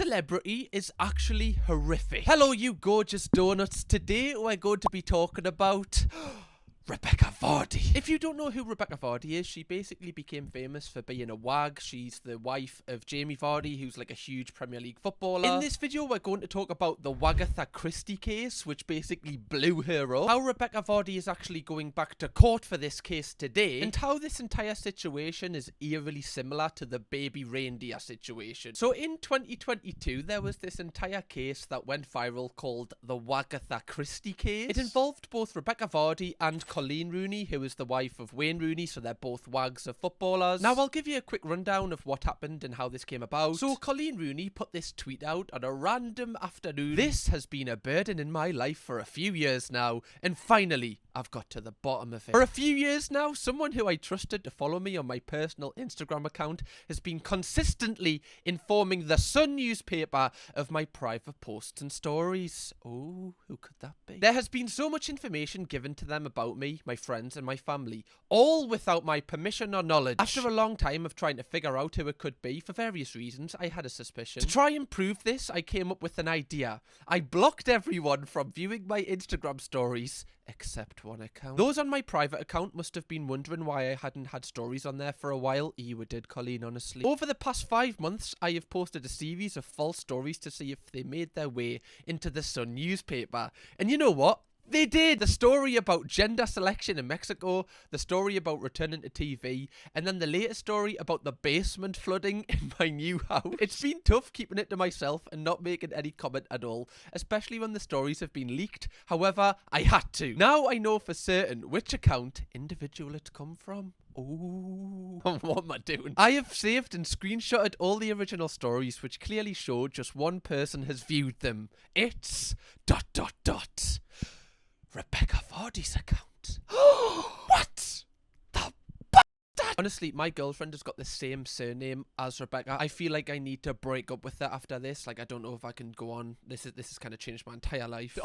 celebrity is actually horrific. Hello, you gorgeous donuts. Today we're going to be talking about Rebekah Vardy. If you don't know who Rebekah Vardy is, she basically became famous for being a wag. She's the wife of Jamie Vardy, who's like a huge Premier League footballer. In this video, we're going to talk about the Wagatha Christie case, which basically blew her up. How Rebekah Vardy is actually going back to court for this case today, and how this entire situation is eerily similar to the baby reindeer situation. So in 2022, there was this entire case that went viral called the Wagatha Christie case. It involved both Rebekah Vardy and Colleen Rooney, who is the wife of Wayne Rooney, so they're both wags of footballers. Now, I'll give you a quick rundown of what happened and how this came about. So, Colleen Rooney put this tweet out on a random afternoon. This has been a burden in my life for a few years now, and finally, I've got to the bottom of it. For a few years now, someone who I trusted to follow me on my personal Instagram account has been consistently informing the Sun newspaper of my private posts and stories. Oh, who could that be? There has been so much information given to them about me, my friends and my family, all without my permission or knowledge. After a long time of trying to figure out who it could be, for various reasons, I had a suspicion. To try and prove this, I came up with an idea. I blocked everyone from viewing my Instagram stories, except one account. Those on my private account must have been wondering why I hadn't had stories on there for a while. You did, Colleen, honestly. Over the past 5 months, I have posted a series of false stories to see if they made their way into the Sun newspaper. And you know what? They did! The story about gender selection in Mexico, the story about returning to TV, and then the latest story about the basement flooding in my new house. It's been tough keeping it to myself and not making any comment at all, especially when the stories have been leaked. However, I had to. Now I know for certain which account individual it's come from. Ooh, what am I doing? I have saved and screenshotted all the original stories, which clearly show just one person has viewed them. It's ... Rebekah Vardy's account. What? The bastard! Honestly, my girlfriend has got the same surname as Rebekah. I feel like I need to break up with her after this. Like, I don't know if I can go on. This has kind of changed my entire life. ...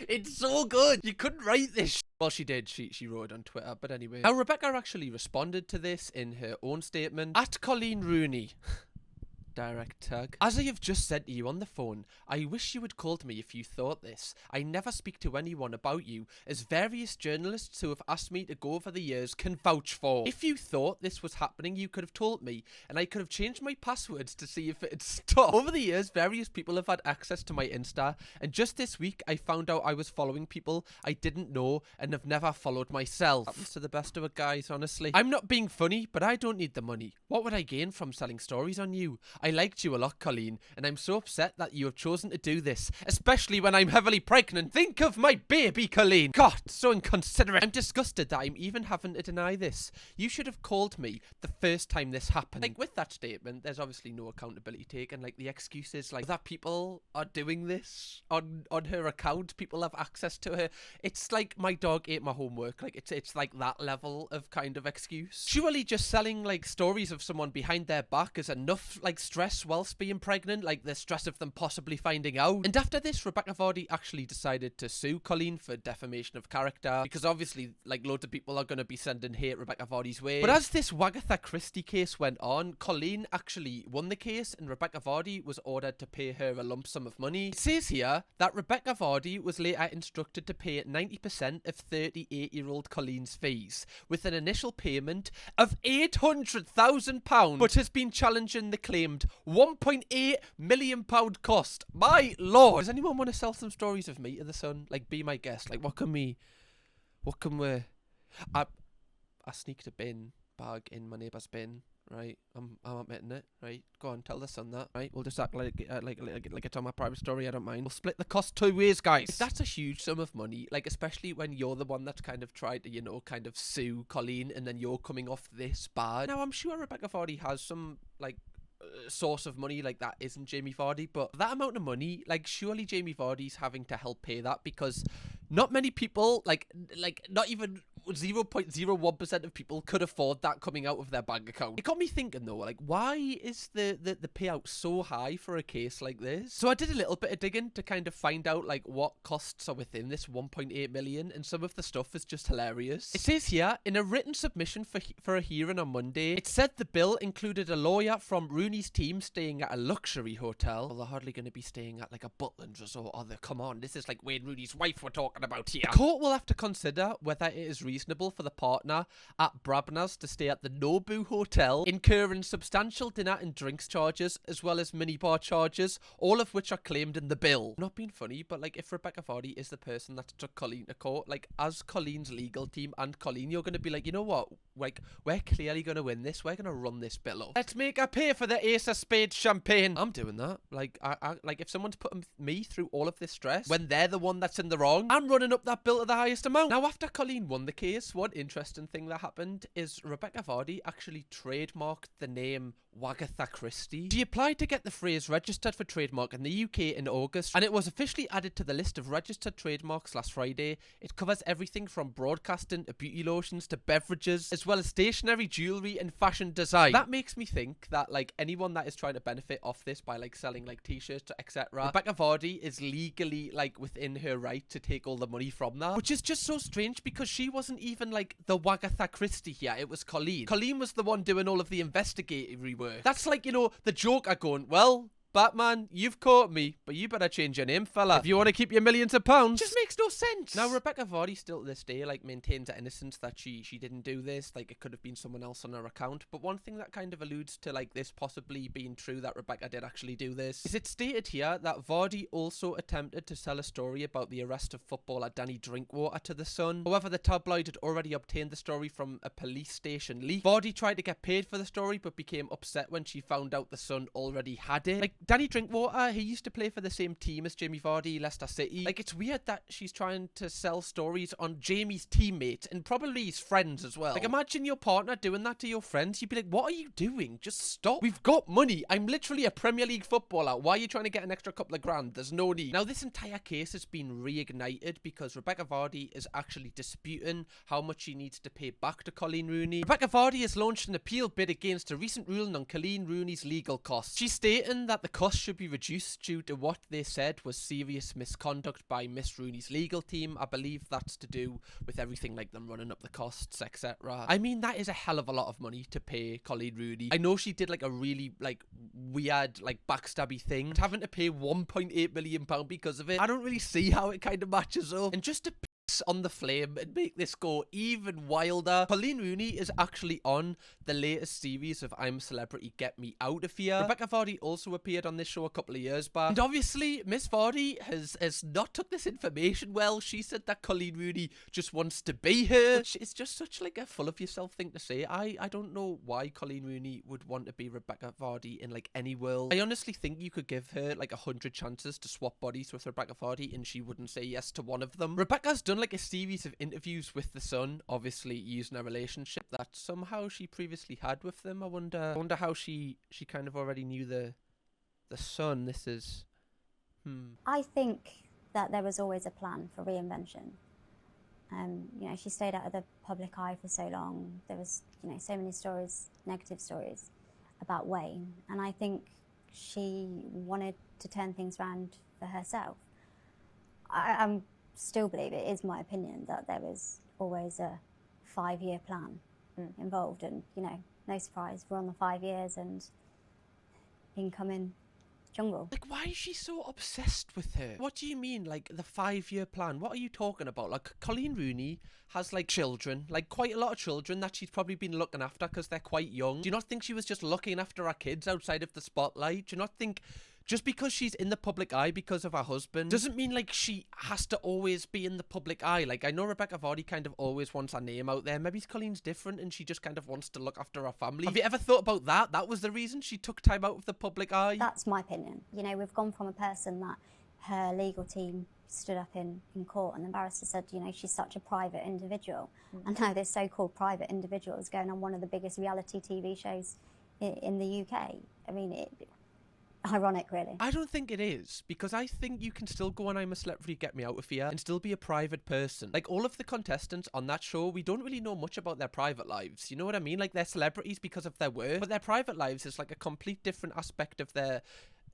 It's so good. You couldn't write this. Well, she did. She wrote it on Twitter. But anyway. Now, Rebekah actually responded to this in her own statement. At Colleen Rooney. Direct tag. As I have just said to you on the phone, I wish you had called me if you thought this. I never speak to anyone about you, as various journalists who have asked me to go over the years can vouch for. If you thought this was happening, you could have told me, and I could have changed my passwords to see if it had stopped. Over the years, various people have had access to my Insta, and just this week, I found out I was following people I didn't know and have never followed myself. Happens to the best of us, guys, honestly. I'm not being funny, but I don't need the money. What would I gain from selling stories on you? I liked you a lot, Colleen, and I'm so upset that you have chosen to do this, especially when I'm heavily pregnant. Think of my baby, Colleen. God, so inconsiderate. I'm disgusted that I'm even having to deny this. You should have called me the first time this happened. Like, with that statement, there's obviously no accountability taken. Like, the excuses, like, that people are doing this on her account. People have access to her. It's like my dog ate my homework. Like, it's like that level of kind of excuse. Surely just selling, like, stories of someone behind their back is enough, like, stress whilst being pregnant, like the stress of them possibly finding out. And after this, Rebekah Vardy actually decided to sue Colleen for defamation of character, because obviously, like, loads of people are going to be sending hate Rebekah Vardy's way. But as this Wagatha Christie case went on, Colleen actually won the case, and Rebekah Vardy was ordered to pay her a lump sum of money. It says here that Rebekah Vardy was later instructed to pay 90% of 38-year-old Colleen's fees, with an initial payment of £800,000, but has been challenging the claimed £1.8 million cost. My lord. Does anyone want to sell some stories of me to the Sun? Like, be my guest. Like, what can we... I sneaked a bin bag in my neighbour's bin, right? I'm admitting it, right? Go on, tell the Sun that, right? We'll just act like it's on my private story, I don't mind. We'll split the cost 2 ways, guys. If that's a huge sum of money, like, especially when you're the one that's kind of tried to, you know, kind of sue Colleen, and then you're coming off this bad. Now, I'm sure Rebekah Vardy has some, like, source of money like that isn't Jamie Vardy, but that amount of money, like, surely Jamie Vardy's having to help pay that, because not many people, like not even 0.01% of people could afford that coming out of their bank account. It got me thinking though, like, why is the payout so high for a case like this? So I did a little bit of digging to kind of find out like what costs are within this 1.8 million, and some of the stuff is just hilarious. It says here, in a written submission for a hearing on Monday, it said the bill included a lawyer from Rooney's team staying at a luxury hotel. Well, they're hardly going to be staying at like a Butland's resort, are they? Come on, this is like Wayne Rooney's wife we're talking about here. The court will have to consider whether it is reasonable for the partner at Brabner's to stay at the Nobu Hotel, incurring substantial dinner and drinks charges, as well as minibar charges, all of which are claimed in the bill. Not being funny, but like, if Rebekah Vardy is the person that took Colleen to court, like, as Colleen's legal team and Colleen, you're going to be like, you know what? Like, we're clearly going to win this. We're going to run this bill up. Let's make her pay for the Ace of Spades champagne. I'm doing that. Like, I like, if someone's putting me through all of this stress when they're the one that's in the wrong, I'm running up that bill to the highest amount. Now, after Colleen won the case, one interesting thing that happened is Rebekah Vardy actually trademarked the name Wagatha Christie. She applied to get the phrase registered for trademark in the UK in August, and it was officially added to the list of registered trademarks last Friday. It covers everything from broadcasting to beauty lotions to beverages, as well as stationery, jewellery and fashion design. That makes me think that like anyone that is trying to benefit off this by like selling like t-shirts etc, Rebekah Vardy is legally like within her right to take all the money from that, which is just so strange because she wasn't even like the Wagatha Christie here. It was Colleen. Colleen was the one doing all of the investigatory work. That's like, you know, the Joker going, well, Batman, you've caught me, but you better change your name, fella, if you want to keep your millions of pounds. Just makes no sense. Now, Rebekah Vardy still to this day, like, maintains her innocence that she didn't do this. Like, it could have been someone else on her account. But one thing that kind of alludes to, like, this possibly being true that Rebekah did actually do this is it stated here that Vardy also attempted to sell a story about the arrest of footballer Danny Drinkwater to the Sun. However, the tabloid had already obtained the story from a police station leak. Vardy tried to get paid for the story, but became upset when she found out the Sun already had it. Like, Danny Drinkwater, he used to play for the same team as Jamie Vardy, Leicester City. Like, it's weird that she's trying to sell stories on Jamie's teammates and probably his friends as well. Like, imagine your partner doing that to your friends. You'd be like, what are you doing? Just stop. We've got money. I'm literally a Premier League footballer. Why are you trying to get an extra couple of grand? There's no need. Now, this entire case has been reignited because Rebekah Vardy is actually disputing how much she needs to pay back to Colleen Rooney. Rebekah Vardy has launched an appeal bid against a recent ruling on Colleen Rooney's legal costs. She's stating that the cost should be reduced due to what they said was serious misconduct by Miss Rooney's legal team. I believe that's to do with everything like them running up the costs, etc. I mean, that is a hell of a lot of money to pay Colleen Rooney. I know she did like a really like weird like backstabby thing, but having to pay £1.8 million because of it, I don't really see how it kind of matches up. And just to on the flame and make this go even wilder, Colleen Rooney is actually on the latest series of I'm a Celebrity, Get Me Out of Here. Rebekah Vardy also appeared on this show a couple of years back, and obviously Miss Vardy has not took this information well. She said that Colleen Rooney just wants to be her, which is just such like a full of yourself thing to say. I don't know why Colleen Rooney would want to be Rebekah Vardy in like any world. I honestly think you could give her like 100 chances to swap bodies with Rebekah Vardy and she wouldn't say yes to one of them. Rebekah's done like a series of interviews with the Sun, obviously using a relationship that somehow she previously had with them. I wonder how she kind of already knew the Sun. This is I think that there was always a plan for reinvention. You know, she stayed out of the public eye for so long. There was, you know, so many stories, negative stories about Wayne, and I think she wanted to turn things around for herself. I still believe, it is my opinion, that there was always a 5-year plan involved, and you know, no surprise, we're on the 5 years and incoming jungle. Like, why is she so obsessed with her? What do you mean, like, the 5-year plan? What are you talking about? Like, Colleen Rooney has, like, children, like, quite a lot of children that she's probably been looking after because they're quite young. Do you not think she was just looking after her kids outside of the spotlight? Do you not think just because she's in the public eye because of her husband doesn't mean like she has to always be in the public eye? Like, I know Rebekah Vardy kind of always wants her name out there. Maybe Colleen's different and she just kind of wants to look after her family. Have you ever thought about that? That was the reason she took time out of the public eye? That's my opinion. You know, we've gone from a person that her legal team stood up in court and the barrister said, you know, she's such a private individual. And now this so-called private individual is going on one of the biggest reality TV shows in the UK. I mean, ironic, really. I don't think it is, because I think you can still go on I'm a Celebrity, Get Me Out of Here and still be a private person. Like, all of the contestants on that show, we don't really know much about their private lives. You know what I mean? Like, they're celebrities because of their work, but their private lives is like a complete different aspect of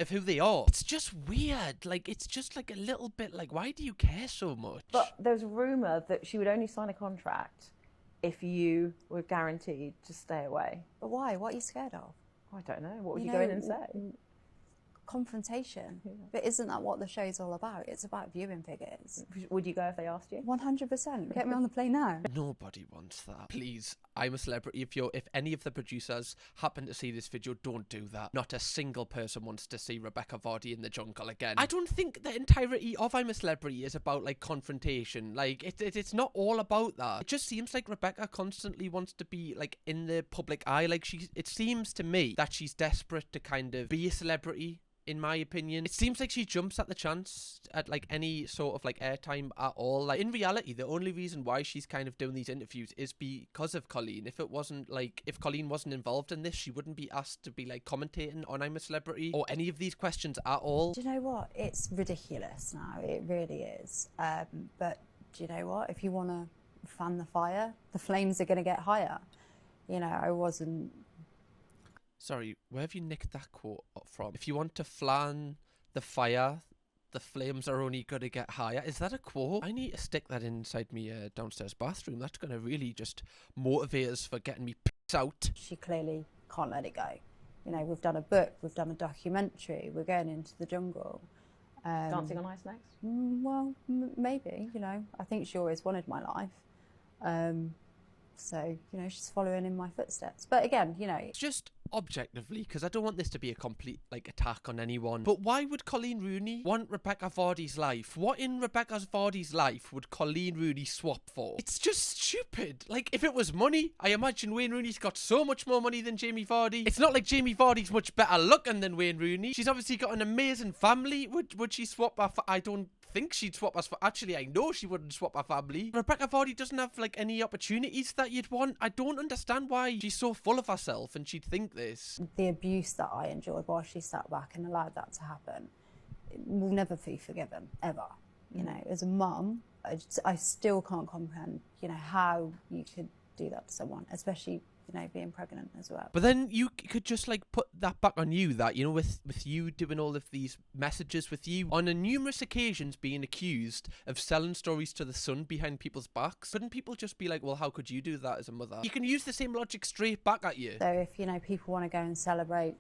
who they are. It's just weird. Like, it's just like a little bit like, why do you care so much? But there's rumour that she would only sign a contract if you were guaranteed to stay away. But why? What are you scared of? I don't know. What would you go in and say? Confrontation. Yeah. But isn't that what the show's all about? It's about viewing figures. Would you go if they asked you? 100%. Get me on the plane now. Nobody wants that. Please, I'm a Celebrity. If any of the producers happen to see this video, don't do that. Not a single person wants to see Rebekah Vardy in the jungle again. I don't think the entirety of I'm a Celebrity is about like confrontation. Like, it's not all about that. It just seems like Rebekah constantly wants to be like in the public eye. Like, it seems to me that she's desperate to kind of be a celebrity. In my opinion, it seems like she jumps at the chance at like any sort of like airtime at all. Like, in reality, the only reason why she's kind of doing these interviews is because of Colleen. If Colleen wasn't involved in this, she wouldn't be asked to be like commentating on I'm a Celebrity or any of these questions at all. Do you know what? It's ridiculous now. It really is. But do you know what? If you want to fan the fire, the flames are going to get higher. You know, I wasn't... Sorry, where have you nicked that quote from? If you want to fan the fire, the flames are only going to get higher. Is that a quote? I need to stick that inside me downstairs bathroom. That's going to really just motivate us for getting me pissed out. She clearly can't let it go. You know, we've done a book, we've done a documentary, we're going into the jungle. Dancing on Ice next? Well, maybe, you know. I think she always wanted my life. So, you know, she's following in my footsteps. But again, you know... Just objectively, because I don't want this to be a complete, like, attack on anyone, but why would Colleen Rooney want Rebekah Vardy's life? What in Rebekah Vardy's life would Colleen Rooney swap for? It's just stupid. Like, if it was money, I imagine Wayne Rooney's got so much more money than Jamie Vardy. It's not like Jamie Vardy's much better looking than Wayne Rooney. She's obviously got an amazing family. Would she swap her... I don't think she'd swap us for... Actually, I know she wouldn't swap her family. Rebekah Vardy doesn't have, like, any opportunities that you'd want. I don't understand why she's so full of herself and she'd think this. The abuse that I enjoyed while she sat back and allowed that to happen will never be forgiven, ever. You know, as a mum, I still can't comprehend, you know, how you could do that to someone, especially... you know, being pregnant as well. But then you could just like put that back on you, that, you know, with you doing all of these messages, with you on numerous occasions being accused of selling stories to the Sun behind people's backs. Couldn't people just be like, well, how could you do that as a mother? You can use the same logic straight back at you. So if, you know, people want to go and celebrate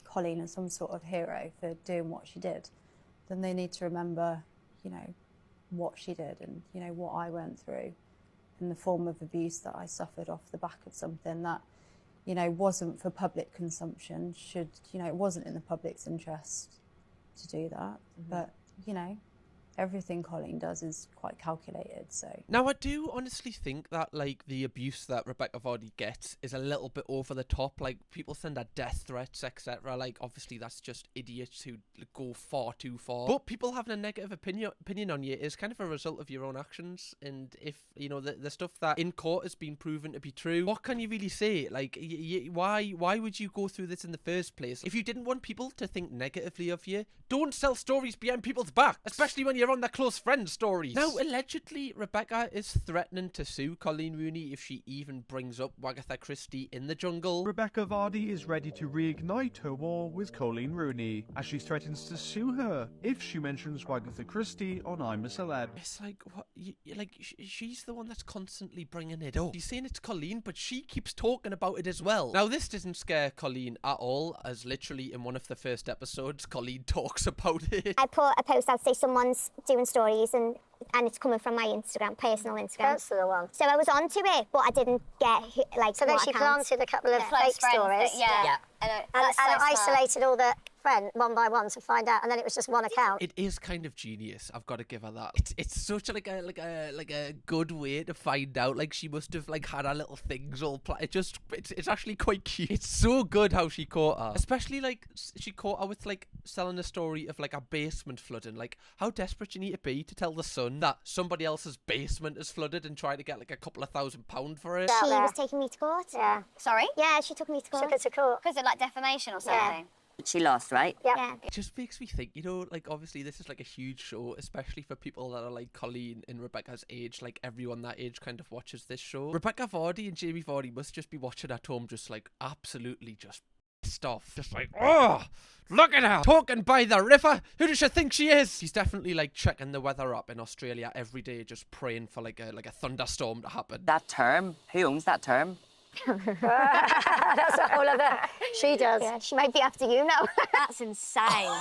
Colleen as some sort of hero for doing what she did, then they need to remember, you know, what she did and, you know, what I went through. In the form of abuse that I suffered off the back of something that, you know, wasn't for public consumption, you know, it wasn't in the public's interest to do that. But, you know, everything Colleen does is quite calculated, so... Now, I do honestly think that, like, the abuse that Rebekah Vardy gets is a little bit over the top. Like, people send her death threats, etc. Like, obviously, that's just idiots who go far too far. But people having a negative opinion on you is kind of a result of your own actions. And if, you know, the stuff that in court has been proven to be true, what can you really say? Like, why would you go through this in the first place? If you didn't want people to think negatively of you, don't sell stories behind people's back, especially when you're on their close friend stories. Now, allegedly, Rebekah is threatening to sue Colleen Rooney if she even brings up Wagatha Christie in the jungle. Rebekah Vardy is ready to reignite her war with Colleen Rooney, as she threatens to sue her if she mentions Wagatha Christie on I'm a Celeb. It's like, what? She's the one that's constantly bringing it up. She's saying it's Colleen, but she keeps talking about it as well. Now, this doesn't scare Colleen at all, as literally in one of the first episodes, Colleen talks about it. I put a post out, say someone's doing stories and it's coming from my Instagram, personal Instagram. That's the one. So I was onto it, but I didn't get like. So then she planted a couple of fake stories. Yeah. And it isolated all the friends one by one to find out, and then it was just one account. It is kind of genius. I've got to give her that. It's such a good way to find out. Like, she must have like had her little things all it's actually quite cute. It's so good how she caught her, especially like she caught her with like selling a story of like a basement flooding. Like, how desperate you need to be to tell the Sun that somebody else's basement is flooded and try to get like a couple of £1,000 for it. She was taking me to court. Yeah. Sorry? Yeah, she took me to court. Took her to court. Because of like defamation or something. She lost, right? Yeah. It just makes me think, you know, like obviously this is like a huge show, especially for people that are like Colleen and Rebecca's age. Like everyone that age kind of watches this show. Rebekah Vardy and Jamie Vardy must just be watching at home, just like absolutely just pissed off. Just like, oh, look at her talking by the river. Who does she think she is? She's definitely like checking the weather up in Australia every day, just praying for like a thunderstorm to happen. That term, who owns that term? That's a whole other. She does. Yeah, she might be after you now. That's insane.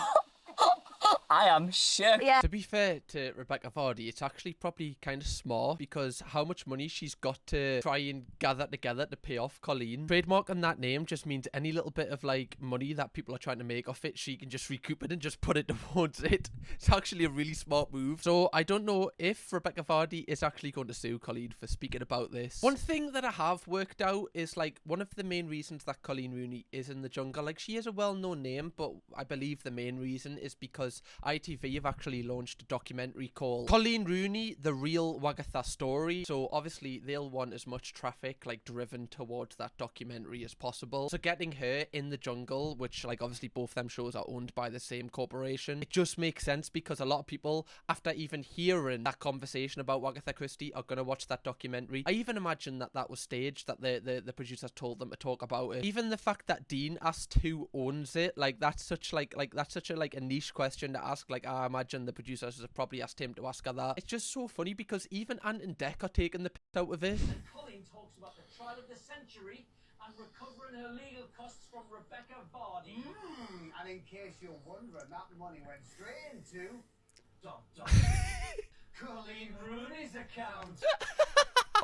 I am shook. Yeah. To be fair to Rebekah Vardy, it's actually probably kind of smart because how much money she's got to try and gather together to pay off Colleen. Trademarking that name just means any little bit of like money that people are trying to make off it, she can just recoup it and just put it towards it. It's actually a really smart move. So I don't know if Rebekah Vardy is actually going to sue Colleen for speaking about this. One thing that I have worked out is like one of the main reasons that Colleen Rooney is in the jungle. Like she is a well-known name, but I believe the main reason is because ITV have actually launched a documentary called Colleen Rooney, The Real Wagatha Story. So obviously they'll want as much traffic like driven towards that documentary as possible. So getting her in the jungle, which like obviously both them shows are owned by the same corporation, it just makes sense because a lot of people, after even hearing that conversation about Wagatha Christie, are going to watch that documentary. I even imagine that that was staged, that the producers told them to talk about it. Even the fact that Dean asked who owns it, like that's such a niche question to ask. Like I imagine the producers have probably asked him to ask her that. It's just so funny because even Ant and Dec are taking the piss out of it. Colleen talks about the trial of the century and recovering her legal costs from Rebekah Vardy. And in case you're wondering, that money went straight into Colleen Rooney's account.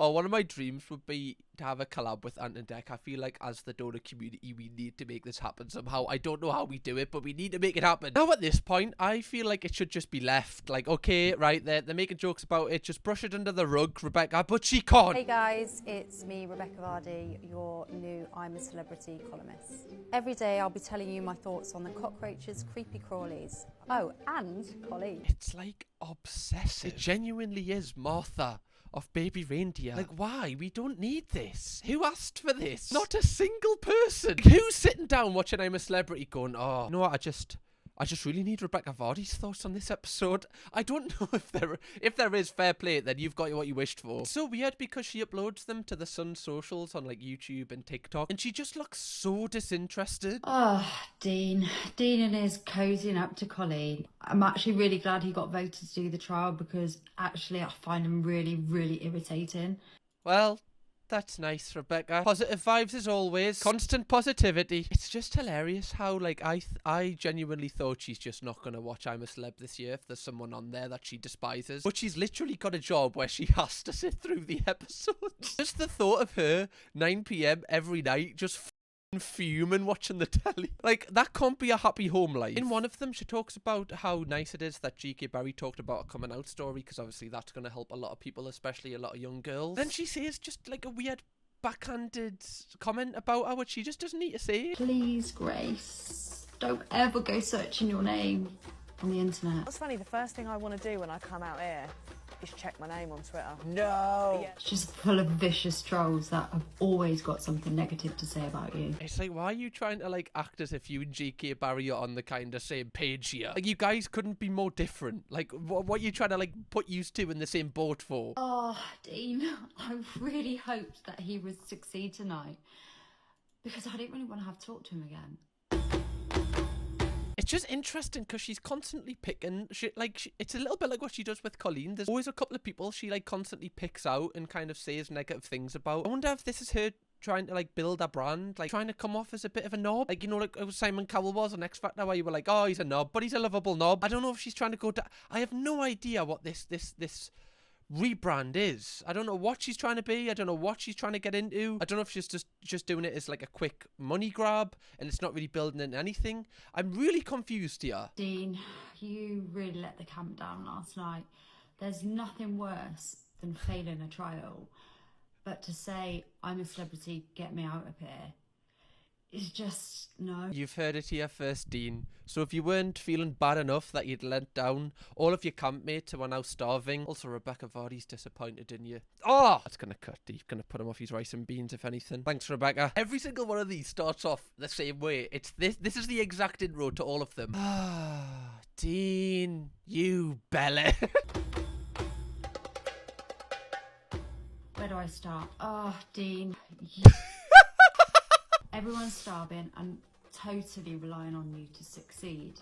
Oh, one of my dreams would be to have a collab with Ant and Dec. I feel like as the donor community, we need to make this happen somehow. I don't know how we do it, but we need to make it happen. Now at this point, I feel like it should just be left. Like, okay, right, they're making jokes about it. Just brush it under the rug, Rebecca, but she can't. Hey guys, it's me, Rebekah Vardy, your new I'm a Celebrity columnist. Every day I'll be telling you my thoughts on the cockroaches, creepy crawlies. Oh, and Colleen. It's like obsessive. It genuinely is Martha of Baby Reindeer. Like, why? We don't need this. Who asked for this? Not a single person. Like, who's sitting down watching I'm a Celebrity going, oh, you know what, I just really need Rebekah Vardy's thoughts on this episode. I don't know if there is, fair play, then you've got what you wished for. It's so weird because she uploads them to the Sun's socials on like YouTube and TikTok, and she just looks so disinterested. Oh, Dean and his cozying up to Colleen. I'm actually really glad he got voted to do the trial because actually I find him really, really irritating. Well, that's nice, Rebecca. Positive vibes as always. Constant positivity. It's just hilarious how, like, I genuinely thought she's just not going to watch I'm a Celeb this year if there's someone on there that she despises. But she's literally got a job where she has to sit through the episodes. Just the thought of her, 9 PM every night, just fuming watching the telly. Like, that can't be a happy home life. In one of them, she talks about how nice it is that G.K. Barry talked about a coming out story, because obviously that's going to help a lot of people, especially a lot of young girls. Then she says just like a weird backhanded comment about her, which she just doesn't need to say. Please, Grace, don't ever go searching your name on the internet. What's funny, the first thing I want to do when I come out here is check my name on Twitter. No! Yeah. It's just full of vicious trolls that have always got something negative to say about you. It's like, why are you trying to like act as if you and G.K. Barry are on the kind of same page here? Like, you guys couldn't be more different. Like, what are you trying to like put you two in the same boat for? Oh, Dean, I really hoped that he would succeed tonight because I didn't really want to have to talk to him again. It's just interesting because she's constantly picking shit. Like, it's a little bit like what she does with Colleen. There's always a couple of people she like constantly picks out and kind of says negative things about. I wonder if this is her trying to like build a brand, like trying to come off as a bit of a knob, like, you know, like Simon Cowell was on X Factor, where you were like, oh, he's a knob, but he's a lovable knob. I don't know if she's trying to go to. I have no idea what this rebrand is. I don't know what she's trying to be. I don't know what she's trying to get into. I don't know if she's just doing it as like a quick money grab and it's not really building into anything. I'm really confused here. Dean, you really let the camp down last night. There's nothing worse than failing a trial, but to say I'm a celebrity, get me out of here, It's just, no. You've heard it here first, Dean. So if you weren't feeling bad enough that you'd let down all of your campmates who are now starving, also Rebekah Vardy's disappointed in you. Oh! That's going to cut deep. Going to put him off his rice and beans, if anything. Thanks, Rebekah. Every single one of these starts off the same way. It's this. This is the exact intro to all of them. Ah, Dean, you Bella. Where do I start? Oh, Dean. Everyone's starving and totally relying on you to succeed.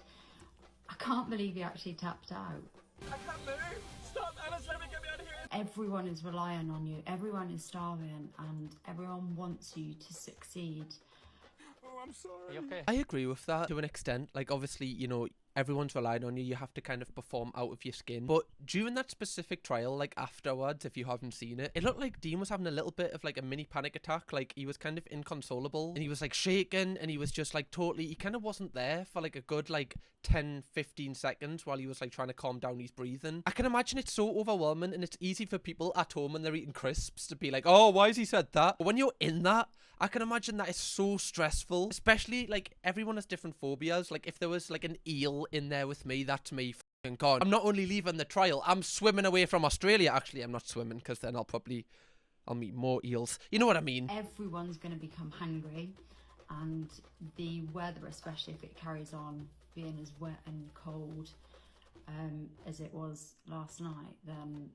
I can't believe you actually tapped out. I can't move. Stop, Alice, let me get me out of here. Everyone is relying on you. Everyone is starving and everyone wants you to succeed. Oh, I'm sorry. Are you okay? I agree with that to an extent. Like, obviously, you know, everyone's relying on you. You have to kind of perform out of your skin. But during that specific trial, like afterwards, if you haven't seen it, it looked like Dean was having a little bit of like a mini panic attack. Like he was kind of inconsolable and he was like shaking and he was just like totally, he kind of wasn't there for like a good like 10-15 seconds while he was like trying to calm down his breathing. I can imagine it's so overwhelming and it's easy for people at home when they're eating crisps to be like, oh, why has he said that? But when you're in that, I can imagine that is so stressful, especially like everyone has different phobias. Like if there was like an eel in there with me, that's me f***ing gone. I'm not only leaving the trial, I'm swimming away from Australia. Actually, I'm not swimming because then I'll meet more eels. You know what I mean? Everyone's going to become hungry and the weather, especially if it carries on being as wet and cold as it was last night, then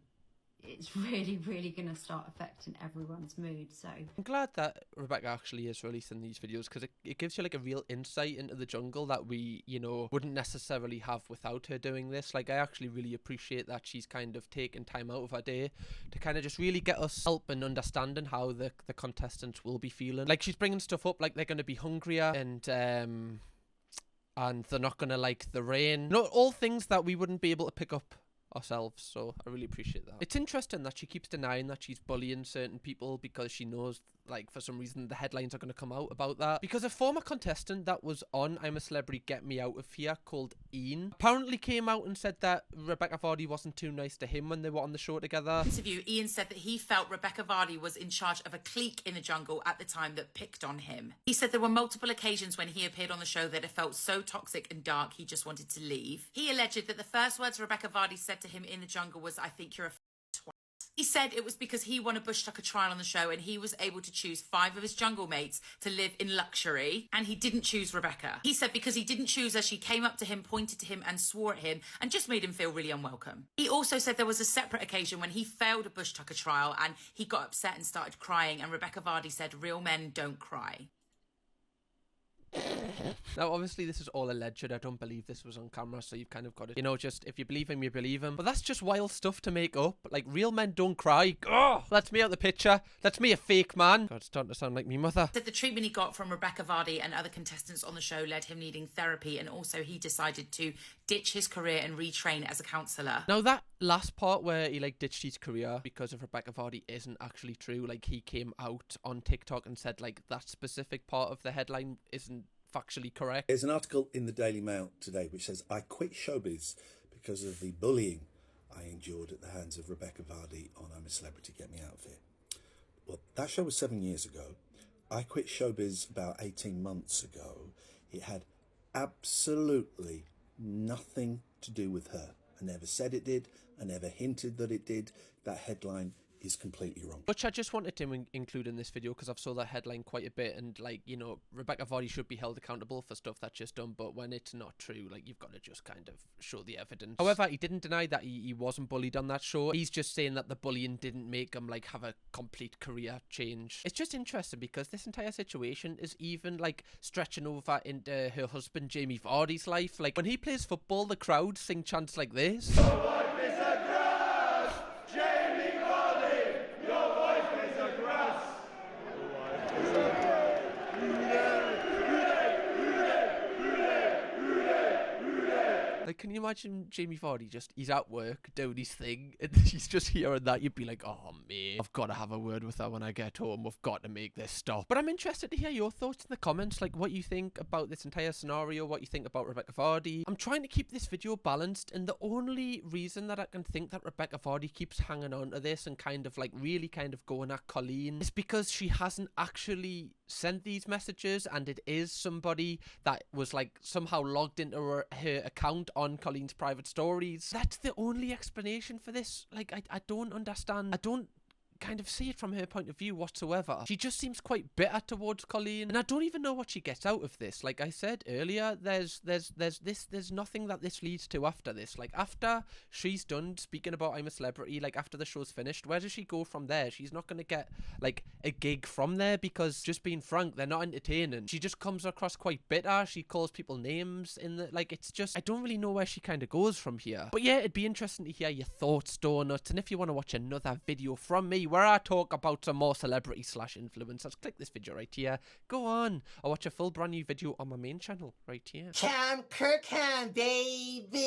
it's really, really going to start affecting everyone's mood. So I'm glad that Rebekah actually is releasing these videos because it gives you like a real insight into the jungle that we, you know, wouldn't necessarily have without her doing this. Like I actually really appreciate that she's kind of taken time out of her day to kind of just really get us help and understanding how the contestants will be feeling. Like she's bringing stuff up like they're going to be hungrier and they're not going to like the rain. Not all things that we wouldn't be able to pick up ourselves, so I really appreciate that. It's interesting that she keeps denying that she's bullying certain people because she knows, like, for some reason the headlines are going to come out about that. Because a former contestant that was on I'm a Celebrity Get Me Out of Here called Ian apparently came out and said that Rebekah Vardy wasn't too nice to him when they were on the show together. Interview, Ian said that he felt Rebekah Vardy was in charge of a clique in the jungle at the time that picked on him. He said there were multiple occasions when he appeared on the show that it felt so toxic and dark he just wanted to leave. He alleged that the first words Rebekah Vardy said to him in the jungle was, "I think you're a twat." He said it was because he won a bush tucker trial on the show and he was able to choose 5 of his jungle mates to live in luxury, and he didn't choose Rebekah. He said because he didn't choose her, she came up to him, pointed to him and swore at him and just made him feel really unwelcome. He also said there was a separate occasion when he failed a bush tucker trial and he got upset and started crying, and Rebekah Vardy said real men don't cry. Now, obviously, this is all alleged. I don't believe this was on camera, so you've kind of got it. You know, just if you believe him, you believe him. But that's just wild stuff to make up. Like, real men don't cry. Oh, that's me out the picture. That's me, a fake man. God, it's starting to sound like me mother. That the treatment he got from Rebekah Vardy and other contestants on the show led him needing therapy, and also he decided to ditch his career and retrain as a counsellor. Now, that last part where he, like, ditched his career because of Rebekah Vardy isn't actually true. Like, he came out on TikTok and said, like, that specific part of the headline isn't factually correct. There's an article in the Daily Mail today which says, I quit showbiz because of the bullying I endured at the hands of Rebekah Vardy on I'm a Celebrity Get Me Out of Here. Well, that show was 7 years ago. I quit showbiz about 18 months ago. It had absolutely nothing to do with her. I never said it did. I never hinted that it did. That headline is completely wrong. Which I just wanted to include in this video because I've saw that headline quite a bit, and like, you know, Rebekah Vardy should be held accountable for stuff that's just done, but when it's not true, like, you've got to just kind of show the evidence. However, he didn't deny that he wasn't bullied on that show. He's just saying that the bullying didn't make him like have a complete career change. It's just interesting because this entire situation is even like stretching over into her husband Jamie Vardy's life. Like, when he plays football, the crowd sing chants like this. Like, can you imagine Jamie Vardy he's at work doing his thing and he's just hearing that? You'd be like, oh mate, I've got to have a word with her when I get home. We've got to make this stop. But I'm interested to hear your thoughts in the comments, like what you think about this entire scenario, what you think about Rebekah Vardy. I'm trying to keep this video balanced, and the only reason that I can think that Rebekah Vardy keeps hanging on to this and kind of like really kind of going at Colleen is because she hasn't actually sent these messages, and it is somebody that was like somehow logged into her account on Colleen's private stories. That's the only explanation for this. Like, I don't understand. I don't kind of see it from her point of view whatsoever. She just seems quite bitter towards Colleen, and I don't even know what she gets out of this. Like I said earlier, there's nothing that this leads to after this. Like, after she's done speaking about I'm a Celebrity, like after the show's finished, where does she go from there? She's not going to get like a gig from there, because, just being frank, they're not entertaining. She just comes across quite bitter. She calls people names in the, like, it's just, I don't really know where she kind of goes from here. But yeah, it'd be interesting to hear your thoughts, Donuts, and if you want to watch another video from me where I talk about some more celebrity/influencers, click this video right here. Go on, or watch a full brand new video on my main channel right here. Kirkham, baby.